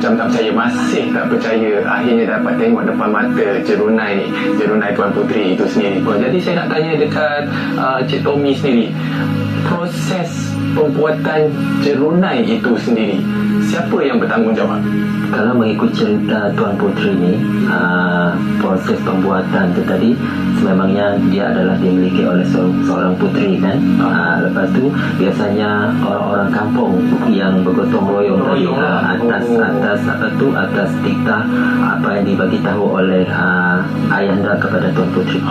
macam tak percaya, masih tak percaya. Akhirnya dapat tengok depan mata Jerunai ni, Jerunai Tuan Puteri itu sendiri pun. Jadi saya nak tanya dekat Cik Tommy sendiri, proses pembuatan Jerunai itu sendiri, siapa yang bertanggungjawab? Kalau mengikut cerita Tuan Puteri ni, proses pembuatan tu tadi sememangnya dia adalah dimiliki oleh seorang puteri kan. Lepas tu biasanya orang-orang kampung yang bergotong royong tadi atas titah apa yang dibagi tahu oleh ayahanda kepada Tuan Puteri.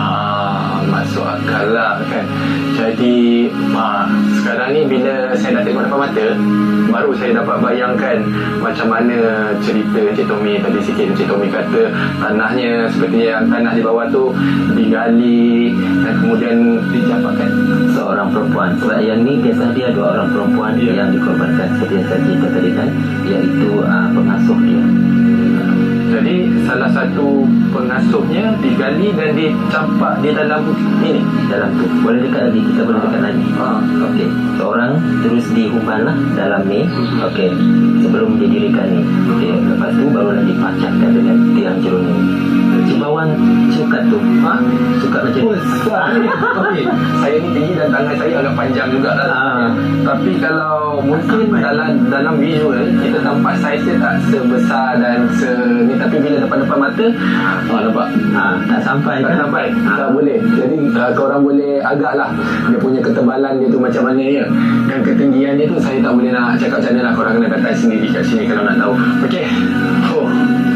Masuk akal lah kan. Jadi sekarang ni bila saya dah tengok depan mata, baru saya dapat bayangkan macam mana cerita Encik Tommy tadi sikit. Encik Tommy kata tanahnya seperti yang tanah di bawah tu digali dan kemudian dicampakkan seorang perempuan. Sebab yang ni kisah dia dua orang perempuan yang dikorbankan seperti yang saya cerita tadi kan, iaitu pengasuh dia. Jadi salah satu pengasuhnya digali dan dicampak di dalam ini, dalam tu. Boleh dekat lagi, kita boleh dekat lagi. Okey, seorang terus dihumban lah dalam ni. Okey, sebelum didirikan ni. Okey, lepas tu barulah dipacahkan dengan tiang jeruni. Cimbauan sukat tu, sukat macam ni. Okey, saya ni tinggi dan tangan saya agak panjang juga lah. Tapi kalau mungkin dalam visual kita nampak saiz dia tak sebesar dan ni, tapi bila depan-depan mata nampak tak sampai. Tak boleh. Jadi korang boleh agak lah dia punya ketebalan dia tu macam mana ya, dan ketinggian dia tu saya tak boleh nak cakap macam mana lah. Korang kena datang sendiri kat sini kalau nak tahu. Okey,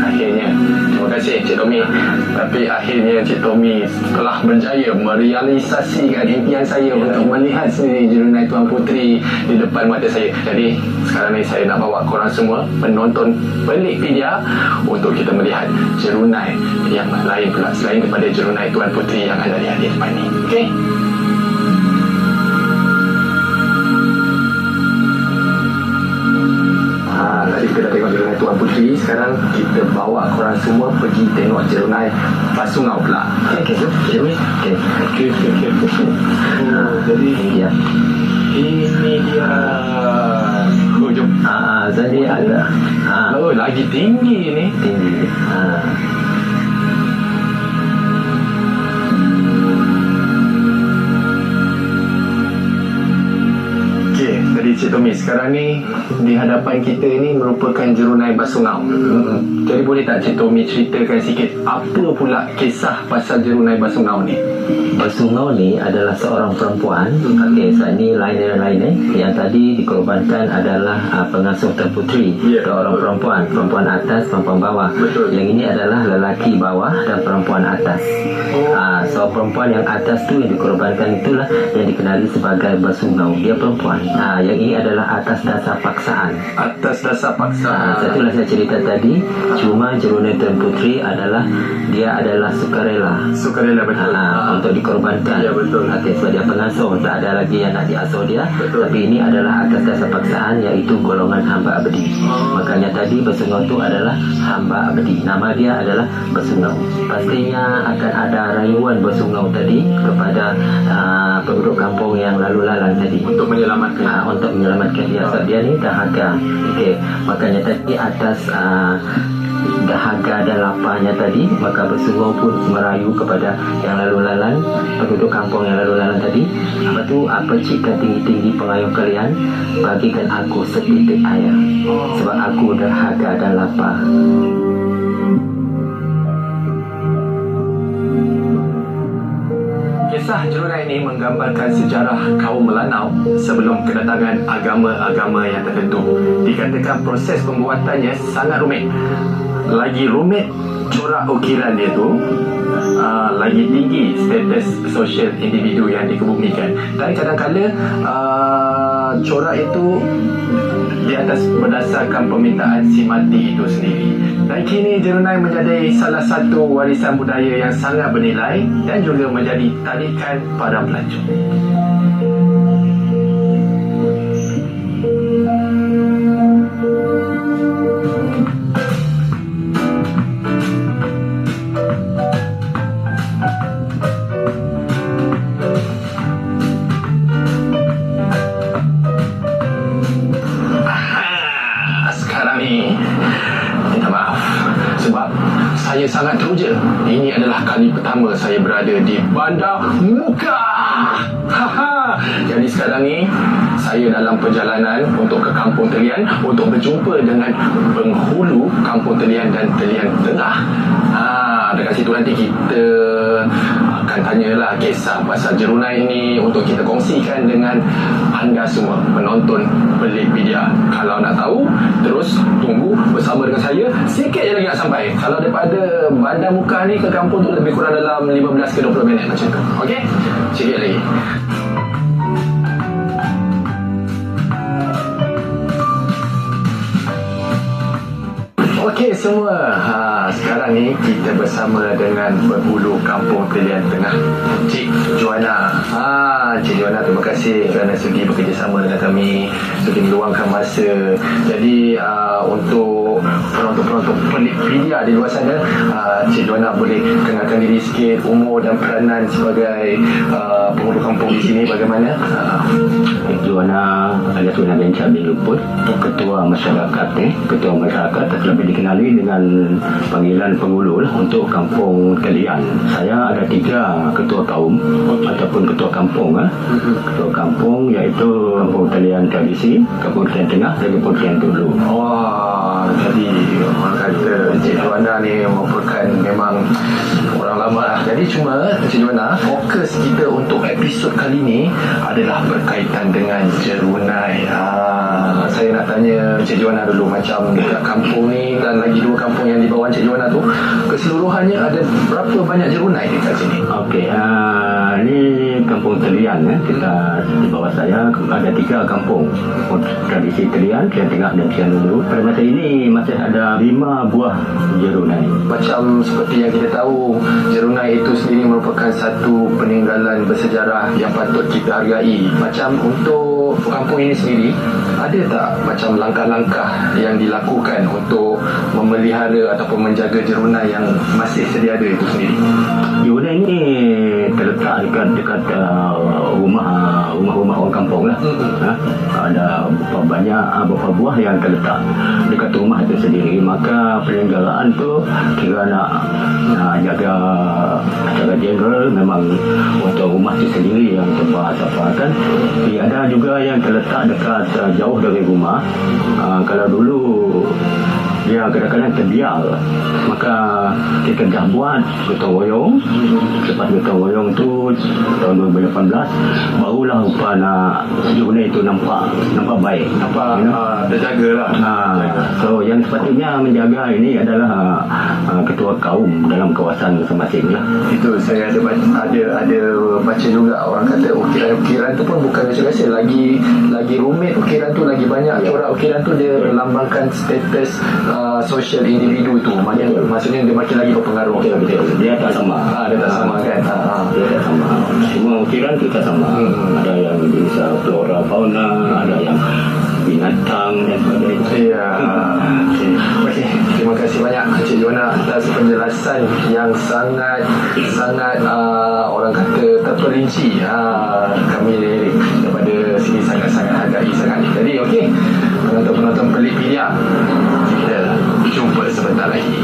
akhirnya terima kasih Cik Tommy. Tapi akhirnya Cik Tommy telah berjaya merealisasikan impian saya untuk melihat sendiri Jerunai Tuan Puteri di depan mata saya. Jadi sekarang ni saya nak bawa korang semua menonton Pelikpedia untuk kita melihat Jerunai yang lain pula selain daripada Jerunai Tuan Puteri yang anda lihat di depan ni. Okey. Tadi kita dah tengok Jerunai Tuan Puteri. Sekarang kita bawa korang semua pergi tengok Jerunai Basungau pula. Okey, jom. Okey. Jadi ini dia. Jom. Jadi ada. Lagi tinggi ni. Tinggi. Jadi Cik Tommy, sekarang ni di hadapan kita ni merupakan Jerunai Basungau. Jadi boleh tak Cik Tommy ceritakan sikit apa pula kisah pasal Jerunai Basungau ni? Basungau ni adalah seorang perempuan. Okey, saat ni lain. Yang tadi dikorbankan adalah pengasuh Tuan Puteri. Dua orang perempuan atas, perempuan bawah. Betul. Yang ini adalah lelaki bawah dan perempuan atas. So perempuan yang atas tu yang dikorbankan itulah yang dikenali sebagai Basungau. Dia perempuan. Yang ini adalah atas dasar paksaan. Satulah saya cerita tadi. Cuma Jerunai Tuan Puteri dia adalah sukarela. Betul. Untuk dikorbankan. Ya, betul. Okey, sebab dia pengasuh, tak ada lagi yang nak diasuh dia. Betul. Tapi ini adalah atas dasar paksaan, iaitu golongan hamba abdi. Makanya tadi Basungau tu adalah hamba abdi. Nama dia adalah Basungau. Pastinya akan ada rayuan Basungau tadi kepada penduduk kampung yang lalu lalang tadi Untuk menyelamatkan dia. Sebab dia ni dahaga. Okey, makanya tadi atas dahaga dan laparnya tadi, maka Basungau pun merayu kepada yang lalu lalang, penduduk kampung yang lalu lalang tadi. Apa tu, percikkan tinggi-tinggi pengayuh kalian, bagikan aku setitik air, sebab aku dahaga dan lapar. Kisah Jerunai ini menggambarkan sejarah kaum Melanau sebelum kedatangan agama-agama yang tertentu. Dikatakan proses pembuatannya sangat rumit. Lagi rumit corak ukiran dia tu, lagi tinggi status sosial individu yang dikebumikan. Dan kadang-kadang corak itu di atas berdasarkan permintaan si mati itu sendiri. Dan kini Jerunai menjadi salah satu warisan budaya yang sangat bernilai dan juga menjadi tarikan para pelancong. sebab saya sangat teruja. Ini adalah kali pertama saya berada di Bandar Muka. Jadi sekarang ni saya dalam perjalanan untuk ke Kampung Telian untuk berjumpa dengan penghulu Kampung Telian dan Telian Tengah. Dekat situ nanti kita akan tanyalah kisah pasal Jerunai ini untuk kita kongsikan dengan anda semua penonton Pelikpedia. Kalau nak tahu, terus tunggu bersama dengan saya. Sikit je lagi nak sampai. Kalau daripada Bandar Muka ni ke kampung tu lebih kurang dalam 15 ke 20 minit macam tu. Okey? Sikit lagi. Okey semua, sekarang ni kita bersama dengan penghulu Kampung Telian Tengah, Cik Joanna. Cik Joanna, terima kasih kerana sudi bekerjasama dengan kami, sudi meluangkan masa. Jadi untuk penonton-penonton Pelikpedia di luar sana, Cik Joanna boleh kenalkan diri sikit, umur dan peranan sebagai penghulu kampung di sini bagaimana? Joanna alias Joanna Benca bin Luput, ketua masyarakat ketua masyarakat lebih dikenali dengan panggilan penghulu lah, untuk Kampung Telian. Saya ada 3 ketua kaum ataupun ketua kampung. Ketua kampung iaitu Kampung Telian Tradisi, Kampung Telian Tengah dan Kampung Telian Dulu. Jadi orang kata Cik Joanna ni merupakan memang orang lama lah. Jadi cuma Cik Joanna, fokus kita untuk episod kali ni adalah berkaitan dengan Jerunai. Saya nak tanya Cik Joanna dulu, macam dekat kampung ni dan lagi 2 kampung yang di bawah Cik Joanna tu, keseluruhannya ada berapa banyak Jerunai dekat sini? Okey, ni Kampung Telian. Kita di bawah saya ada 3 kampung. Kampung Tradisi Telian, Telian Tengah dan Telian Dulu. Pada masa ini masih ada 5 buah Jerunai. Macam seperti yang kita tahu, Jerunai itu sendiri merupakan satu peninggalan bersejarah yang patut kita hargai. Macam untuk kampung ini sendiri, ada tak macam langkah-langkah yang dilakukan untuk memelihara ataupun menjaga Jerunai yang masih sedia ada itu sendiri? Jerunai ini terletak dekat rumah orang kampung lah. Ada beberapa buah yang terletak dekat rumah itu sendiri. Maka penyelenggaraan tu kira nak jaga secara general memang untuk rumah itu sendiri yang terpaksakan. Tapi ada juga yang terletak dekat jauh dari rumah. Kalau dulu dia kadang-kadang terbiar, maka kita dah buat gotong royong. Lepas gotong royong tu tahun 2018 barulah rupa nak Jerunai itu nampak baik, terjaga lah. So yang sepatutnya menjaga ini adalah ketua kaum dalam kawasan masing-masing lah. Itu saya ada baca juga, orang kata ukiran tu pun bukan biasa-biasa, lagi rumit ukiran tu, lagi banyak corak ukiran tu, dia melambangkan status sosial individu tu. Maksudnya dia makin lagi berpengaruh. Betul. Dia tak sama. Dia tak sama kan. Dia tak sama. Semua ukiran tu tak sama. Ada yang bisa flora fauna, ada yang binatang dan sebagainya. Ya. Okey. Terima kasih banyak Cik Joanna atas penjelasan yang sangat orang kata terperinci. Kami daripada sini sangat-sangat hargai sangat. Jadi okey, penonton-penonton Pelikpedia, kita jumpa sebentar lagi.